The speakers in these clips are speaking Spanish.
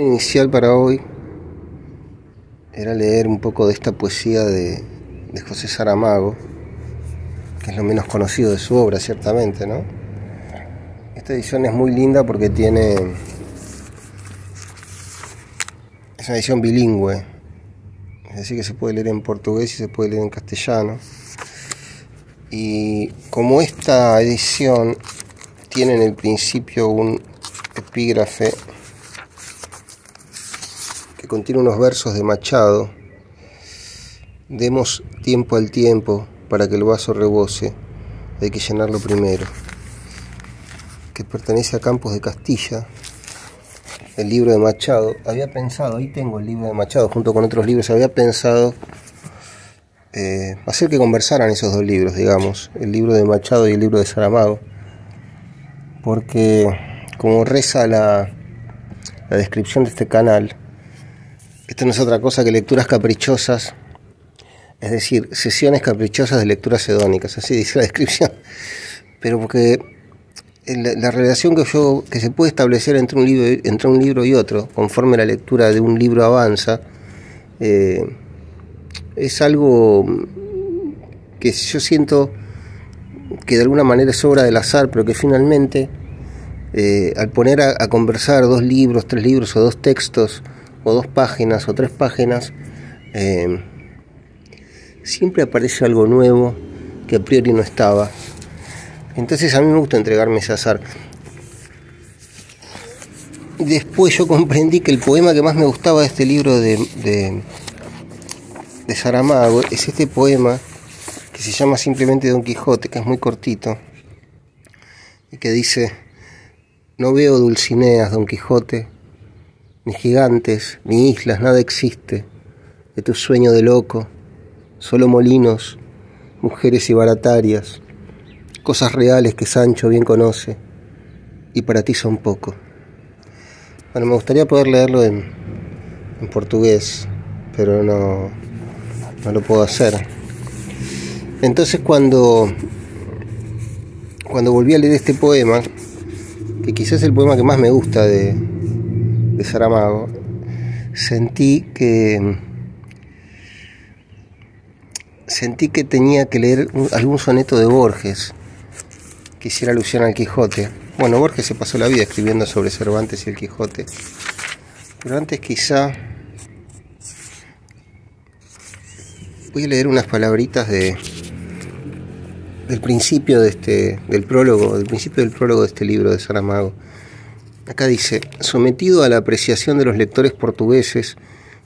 Inicial para hoy era leer un poco de esta poesía de José Saramago, que es lo menos conocido de su obra, ciertamente, ¿no? Esta edición es muy linda porque es una edición bilingüe, es decir, que se puede leer en portugués y se puede leer en castellano. Y como esta edición tiene en el principio un epígrafe que contiene unos versos de Machado: demos tiempo al tiempo para que el vaso rebose, hay que llenarlo primero, que pertenece a Campos de Castilla, el libro de Machado. Había pensado, ahí tengo el libro de Machado junto con otros libros, había pensado hacer que conversaran esos dos libros, digamos, el libro de Machado y el libro de Saramago, porque como reza la descripción de este canal, esto no es otra cosa que lecturas caprichosas, es decir, sesiones caprichosas de lecturas hedónicas, así dice la descripción, pero porque la relación que se puede establecer entre un libro y otro, conforme la lectura de un libro avanza, es algo que yo siento que de alguna manera es obra del azar, pero que finalmente, al poner a conversar dos libros, tres libros o dos textos, o dos páginas o tres páginas, siempre aparece algo nuevo que a priori no estaba. Entonces a mí me gusta entregarme ese azar. Después yo comprendí que el poema que más me gustaba de este libro de Saramago es este poema que se llama simplemente Don Quijote, que es muy cortito y que dice: no veo Dulcineas, Don Quijote, ni gigantes, ni islas, nada existe de tu sueño de loco, solo molinos, mujeres y baratarias, cosas reales que Sancho bien conoce y para ti son poco. Bueno, me gustaría poder leerlo en portugués, pero no lo puedo hacer. Entonces cuando volví a leer este poema, que quizás es el poema que más me gusta de Saramago, sentí que tenía que leer algún soneto de Borges que hiciera alusión al Quijote. Bueno, Borges se pasó la vida escribiendo sobre Cervantes y el Quijote, pero antes quizá voy a leer unas palabritas del principio del prólogo de este libro de Saramago. Acá dice: sometido a la apreciación de los lectores portugueses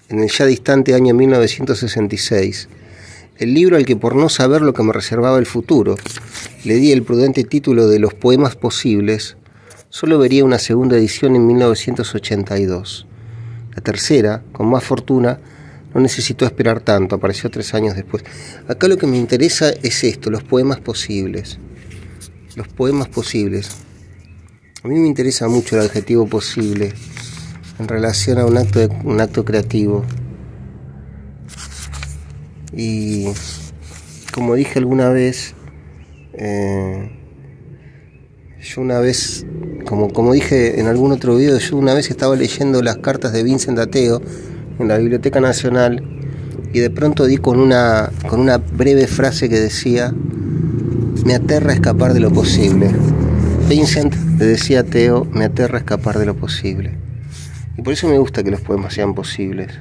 en el ya distante año 1966, el libro al que, por no saber lo que me reservaba el futuro, le di el prudente título de Los Poemas Posibles, solo vería una segunda edición en 1982. La tercera, con más fortuna, no necesitó esperar tanto, apareció 3 años después. Acá lo que me interesa es esto, los poemas posibles. Los poemas posibles. A mí me interesa mucho el adjetivo posible en relación a un acto creativo. Y como dije alguna vez, yo una vez, como dije en algún otro video, yo una vez estaba leyendo las cartas de Vincent Ateo en la Biblioteca Nacional y de pronto di con una breve frase que decía: me aterra escapar de lo posible. Vincent le decía a Ateo: me aterra escapar de lo posible. Y por eso me gusta que los poemas sean posibles.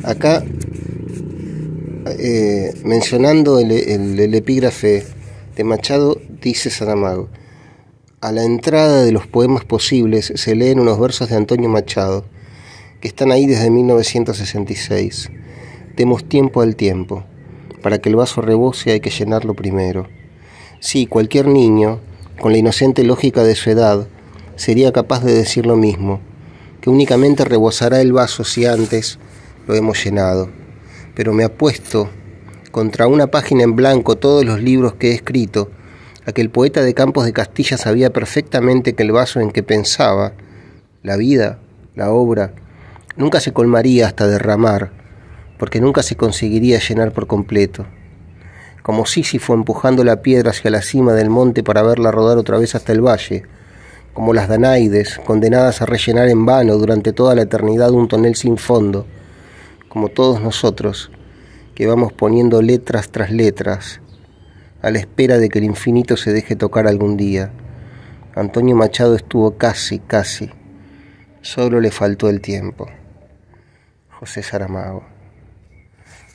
Acá, mencionando el epígrafe de Machado, dice Saramago: a la entrada de los poemas posibles se leen unos versos de Antonio Machado, que están ahí desde 1966. Demos tiempo al tiempo. Para que el vaso rebose hay que llenarlo primero. Sí, cualquier niño, con la inocente lógica de su edad, sería capaz de decir lo mismo, que únicamente rebosará el vaso si antes lo hemos llenado. Pero me apuesto contra una página en blanco todos los libros que he escrito a que el poeta de Campos de Castilla sabía perfectamente que el vaso en que pensaba, la vida, la obra, nunca se colmaría hasta derramar, porque nunca se conseguiría llenar por completo. Como Sísifo empujando la piedra hacia la cima del monte para verla rodar otra vez hasta el valle, como las Danaides, condenadas a rellenar en vano durante toda la eternidad un tonel sin fondo, como todos nosotros, que vamos poniendo letras tras letras, a la espera de que el infinito se deje tocar algún día. Antonio Machado estuvo casi, solo le faltó el tiempo. José Saramago.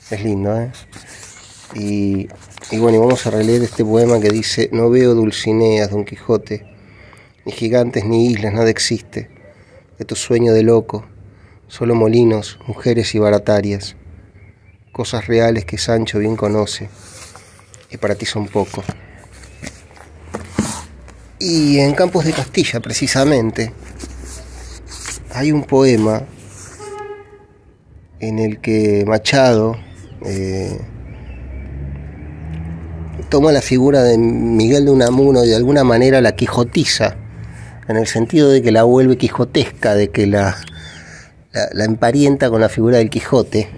Es lindo, ¿eh? Y bueno, y vamos a releer este poema que dice: no veo Dulcineas, Don Quijote, ni gigantes ni islas, nada existe de tu sueño de loco, solo molinos, mujeres y baratarias, cosas reales que Sancho bien conoce y para ti son poco. Y en Campos de Castilla, precisamente, hay un poema en el que Machado toma la figura de Miguel de Unamuno y de alguna manera la quijotiza, en el sentido de que la vuelve quijotesca, de que la emparenta con la figura del Quijote.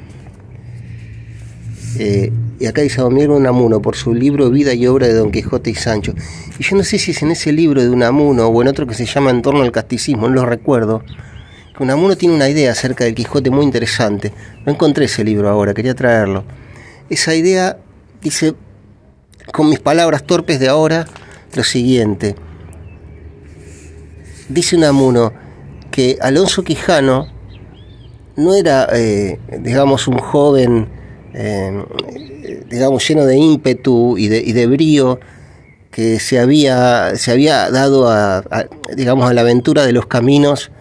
Y acá dice: Don Miguel de Unamuno, por su libro Vida y Obra de Don Quijote y Sancho. Y yo no sé si es en ese libro de Unamuno o en otro que se llama En torno al casticismo, no lo recuerdo, que Unamuno tiene una idea acerca del Quijote muy interesante. No encontré ese libro ahora, quería traerlo. Esa idea dice, con mis palabras torpes de ahora, lo siguiente. Dice Unamuno que Alonso Quijano no era, digamos, un joven, digamos, lleno de ímpetu y de brío, que se había dado digamos, a la aventura de los caminos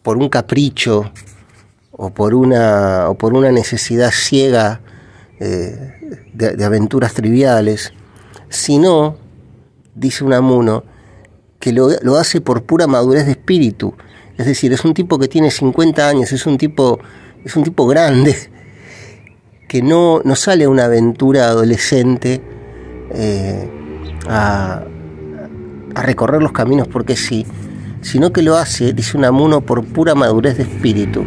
por un capricho o por una necesidad ciega de aventuras triviales, sino, dice Unamuno, que lo hace por pura madurez de espíritu. Es decir, es un tipo que tiene 50 años, es un tipo grande, que no sale a una aventura adolescente a recorrer los caminos porque sí, sino que lo hace, dice Unamuno, por pura madurez de espíritu.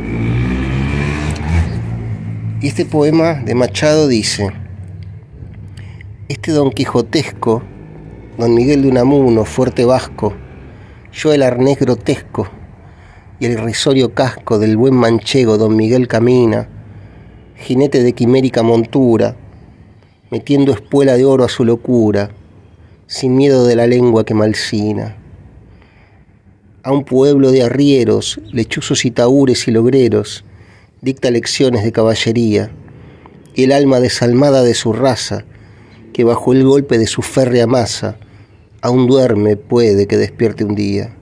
Y este poema de Machado dice: este don quijotesco, don Miguel de Unamuno, fuerte vasco, yo el arnés grotesco y el irrisorio casco del buen manchego don Miguel camina, jinete de quimérica montura, metiendo espuela de oro a su locura, sin miedo de la lengua que malsina. A un pueblo de arrieros, lechuzos y tahúres y logreros, dicta lecciones de caballería, y el alma desalmada de su raza, que bajo el golpe de su férrea masa, aún duerme, puede que despierte un día.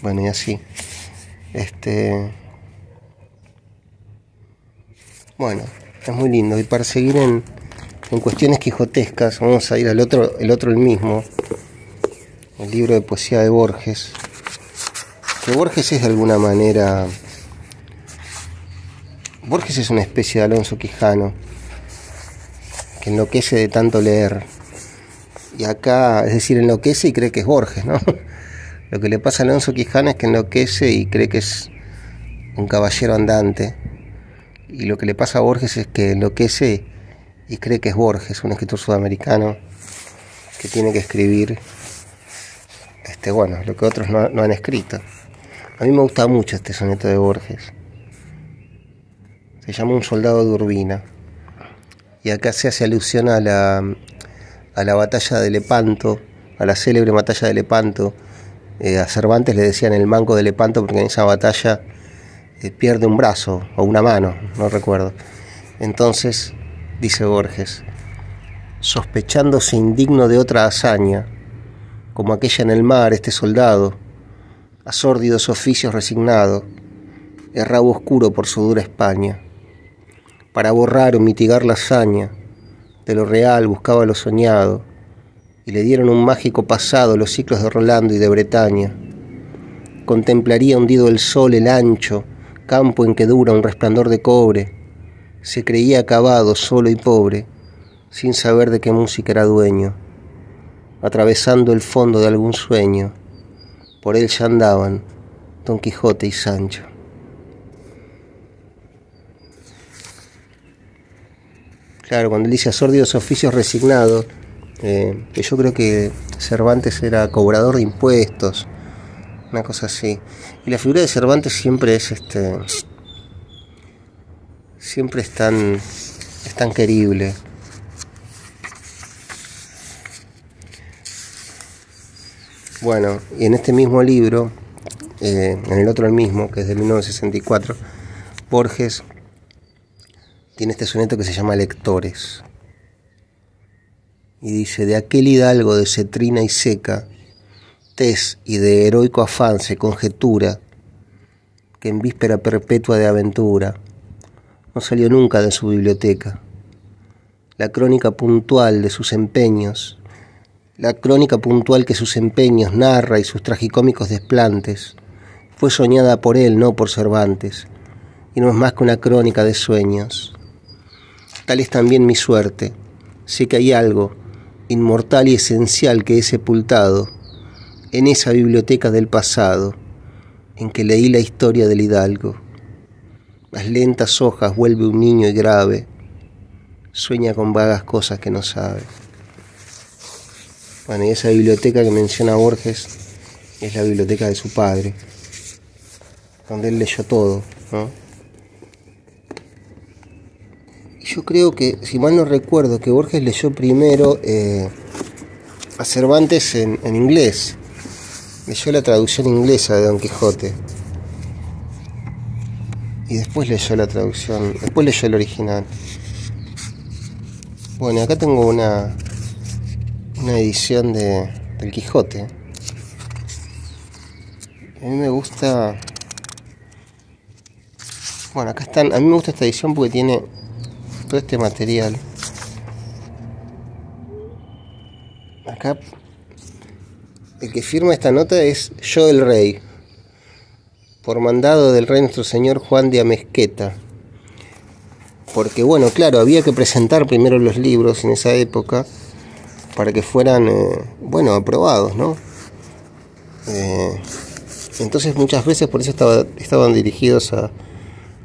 Bueno, y así. Bueno, es muy lindo. Y para seguir en cuestiones quijotescas, vamos a ir al otro, el mismo, el libro de poesía de Borges. Que Borges es de alguna manera... Borges es una especie de Alonso Quijano, que enloquece de tanto leer. Y acá, es decir, enloquece y cree que es Borges, ¿no? Lo que le pasa a Alonso Quijano es que enloquece y cree que es un caballero andante. Y lo que le pasa a Borges es que enloquece y cree que es Borges, un escritor sudamericano que tiene que escribir bueno, lo que otros no han escrito. A mí me gusta mucho este soneto de Borges. Se llama Un soldado de Urbina. Y acá se hace alusión a la batalla de Lepanto, a la célebre batalla de Lepanto. A Cervantes le decían el manco de Lepanto porque en esa batalla pierde un brazo o una mano, no recuerdo. Entonces, dice Borges, sospechándose indigno de otra hazaña, como aquella en el mar, este soldado, a sórdidos oficios resignado, erraba oscuro por su dura España. Para borrar o mitigar la hazaña, de lo real buscaba lo soñado, y le dieron un mágico pasado los ciclos de Rolando y de Bretaña. Contemplaría hundido el sol el ancho campo en que dura un resplandor de cobre, se creía acabado, solo y pobre, sin saber de qué música era dueño, atravesando el fondo de algún sueño, por él ya andaban Don Quijote y Sancho. Claro, cuando él dice a sórdidos oficios resignados, que yo creo que Cervantes era cobrador de impuestos, una cosa así. Y la figura de Cervantes siempre es siempre es tan querible. Bueno, y en este mismo libro, en el otro el mismo, que es de 1964, Borges tiene este soneto que se llama Lectores. Y dice: de aquel hidalgo de cetrina y seca, tez y de heroico afán se conjetura que en víspera perpetua de aventura no salió nunca de su biblioteca. La crónica puntual de sus empeños, la crónica puntual que sus empeños narra y sus tragicómicos desplantes, fue soñada por él, no por Cervantes, y no es más que una crónica de sueños. Tal es también mi suerte. Sé que hay algo inmortal y esencial que he sepultado en esa biblioteca del pasado, en que leí la historia del hidalgo. Las lentas hojas vuelve un niño y grave, sueña con vagas cosas que no sabe. Bueno, y esa biblioteca que menciona Borges es la biblioteca de su padre, donde él leyó todo, ¿no? Y yo creo que, si mal no recuerdo, que Borges leyó primero a Cervantes en inglés. Leyó la traducción inglesa de Don Quijote. Y después leyó la traducción, después leyó el original. Bueno, acá tengo una edición del Quijote. A mí me gusta... Bueno, acá están... A mí me gusta esta edición porque tiene todo este material. Acá el que firma esta nota es Yo el Rey, por mandado del rey nuestro señor Juan de Amezqueta. Porque bueno, claro, había que presentar primero los libros en esa época para que fueran, aprobados, ¿no? Entonces muchas veces por eso estaban dirigidos a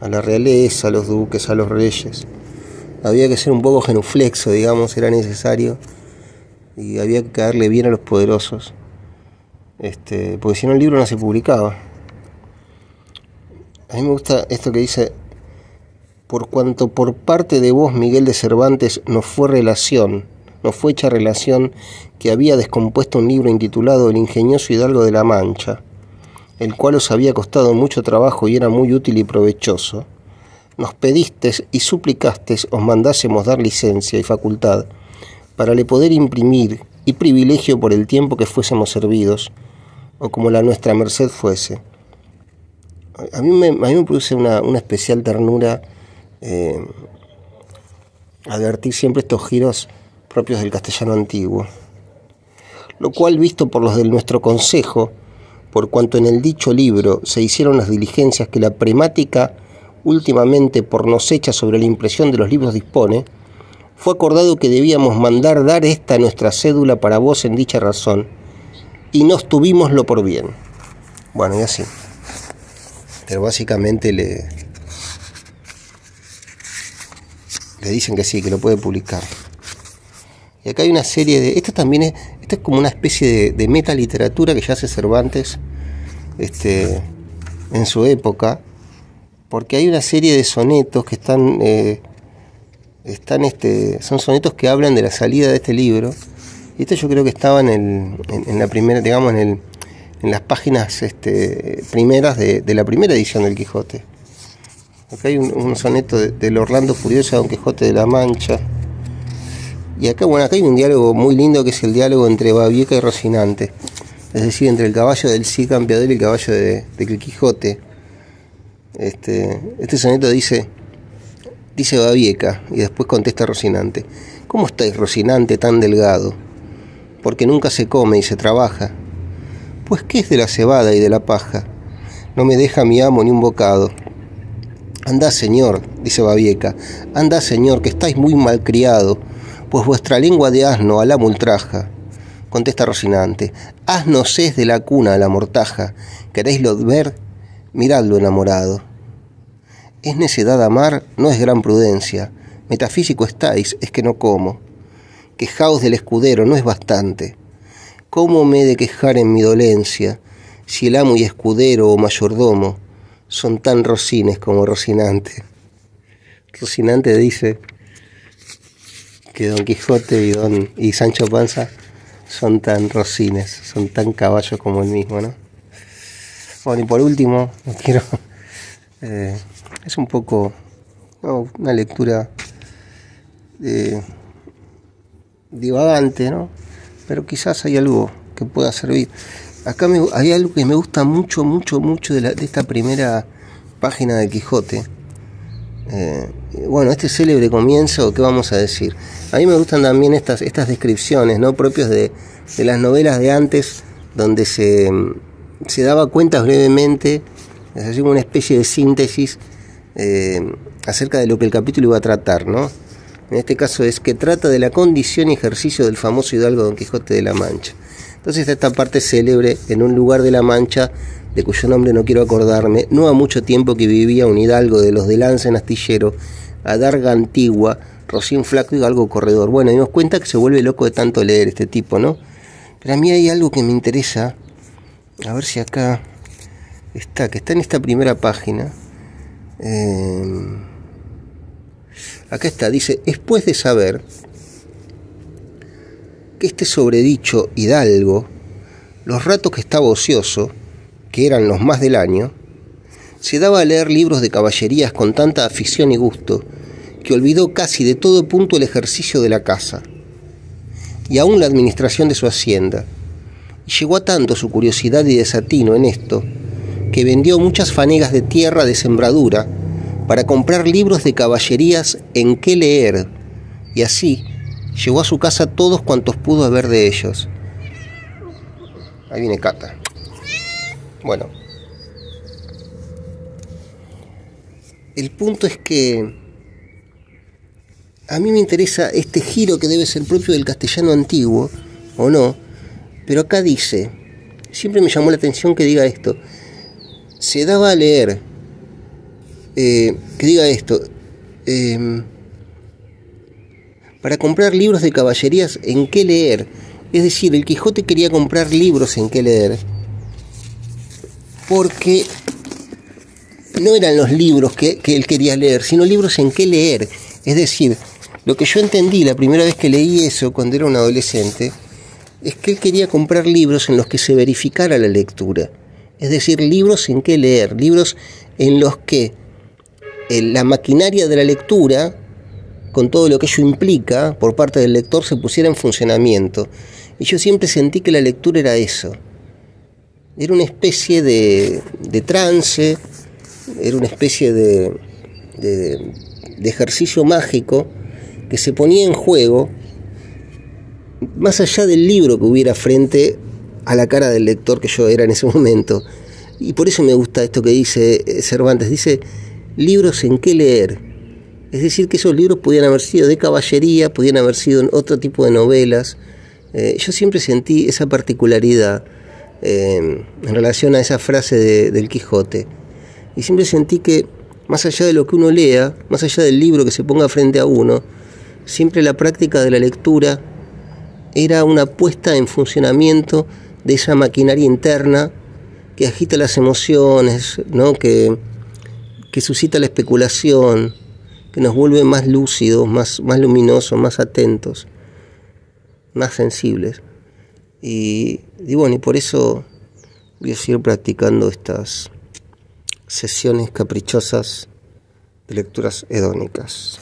la realeza, a los duques, a los reyes. Había que ser un poco genuflexo, digamos, era necesario, y había que caerle bien a los poderosos, porque si no el libro no se publicaba. A mí me gusta esto que dice: por cuanto por parte de vos, Miguel de Cervantes, no fue hecha relación que había descompuesto un libro intitulado El ingenioso hidalgo de la Mancha, el cual os había costado mucho trabajo y era muy útil y provechoso, nos pedistes y suplicastes os mandásemos dar licencia y facultad para le poder imprimir y privilegio por el tiempo que fuésemos servidos, o como la nuestra merced fuese. A mí me produce una especial ternura advertir siempre estos giros propios del castellano antiguo, lo cual, visto por los de nuestro consejo, por cuanto en el dicho libro se hicieron las diligencias que la premática últimamente por nos hecha sobre la impresión de los libros dispone, fue acordado que debíamos mandar dar esta nuestra cédula para vos en dicha razón, y nos tuvímoslo por bien. Bueno, y así. Pero básicamente le dicen que sí, que lo puede publicar. Y acá hay una serie de... Esto es como una especie de metaliteratura que ya hace Cervantes en su época, porque hay una serie de sonetos que son sonetos que hablan de la salida de este libro. Y esto yo creo que estaba en la primera, digamos, en las páginas primeras de la primera edición del Quijote. Acá hay un soneto del Orlando Furioso a Don Quijote de la Mancha. Y acá hay un diálogo muy lindo, que es el diálogo entre Babieca y Rocinante, es decir, entre el caballo del Cid Campeador y el caballo del Quijote. Este soneto dice Babieca, y después contesta Rocinante: ¿cómo estáis, Rocinante, tan delgado? Porque nunca se come y se trabaja. Pues ¿qué es de la cebada y de la paja? No me deja mi amo ni un bocado. Andá, señor, dice Babieca, andá, señor, que estáis muy malcriado, pues vuestra lengua de asno al amo ultraja. Contesta Rocinante: asnos es de la cuna a la mortaja, ¿queréislo ver? Miradlo enamorado. Es necedad amar, no es gran prudencia, metafísico estáis, es que no como. Quejaos del escudero, no es bastante. ¿Cómo me he de quejar en mi dolencia, si el amo y escudero o mayordomo son tan Rocines como Rocinante? Rocinante dice que Don Quijote y Sancho Panza son tan Rocines, son tan caballos como el mismo, ¿no? Bueno, y por último, no quiero... es un poco una lectura divagante, ¿no? Pero quizás hay algo que pueda servir. Acá hay algo que me gusta mucho de esta primera página de Quijote. Bueno, este célebre comienzo, ¿qué vamos a decir? A mí me gustan también estas descripciones, ¿no?, propias de las novelas de antes, donde se daba cuenta brevemente, es decir, una especie de síntesis acerca de lo que el capítulo iba a tratar, ¿no? En este caso es que trata de la condición y ejercicio del famoso hidalgo Don Quijote de la Mancha. Entonces está esta parte célebre: en un lugar de la Mancha, de cuyo nombre no quiero acordarme, no ha mucho tiempo que vivía un hidalgo de los de lanza en astillero, adarga antigua, rocín flaco y algo corredor. Bueno, y nos cuenta que se vuelve loco de tanto leer este tipo, ¿no? Pero a mí hay algo que me interesa, a ver si acá está, que está en esta primera página. Acá está, dice: después de saber que este sobredicho hidalgo, los ratos que estaba ocioso, que eran los más del año, se daba a leer libros de caballerías con tanta afición y gusto, que olvidó casi de todo punto el ejercicio de la casa, y aún la administración de su hacienda, y llegó a tanto su curiosidad y desatino en esto, que vendió muchas fanegas de tierra de sembradura, para comprar libros de caballerías en qué leer, y así llevó a su casa todos cuantos pudo haber de ellos. Ahí viene Cata. Bueno, el punto es que a mí me interesa este giro que debe ser propio del castellano antiguo, o no, pero acá dice, siempre me llamó la atención que diga esto: se daba a leer, que diga esto, para comprar libros de caballerías en qué leer. Es decir, el Quijote quería comprar libros en qué leer, porque no eran los libros que él quería leer, sino libros en qué leer. Es decir, lo que yo entendí la primera vez que leí eso, cuando era un adolescente, es que él quería comprar libros en los que se verificara la lectura. Es decir, libros en qué leer, libros en los que la maquinaria de la lectura, con todo lo que ello implica por parte del lector, se pusiera en funcionamiento. Y yo siempre sentí que la lectura era eso. Era una especie de trance, era una especie de ejercicio mágico que se ponía en juego más allá del libro que hubiera frente a la cara del lector que yo era en ese momento. Y por eso me gusta esto que dice Cervantes, dice: libros en qué leer. Es decir, que esos libros podían haber sido de caballería, podían haber sido en otro tipo de novelas. Yo siempre sentí esa particularidad en relación a esa frase del Quijote. Y siempre sentí que, más allá de lo que uno lea, más allá del libro que se ponga frente a uno, siempre la práctica de la lectura era una puesta en funcionamiento de esa maquinaria interna que agita las emociones, ¿no?, que suscita la especulación, que nos vuelve más lúcidos, más luminosos, más atentos, más sensibles. Y bueno, y por eso voy a seguir practicando estas sesiones caprichosas de lecturas hedónicas.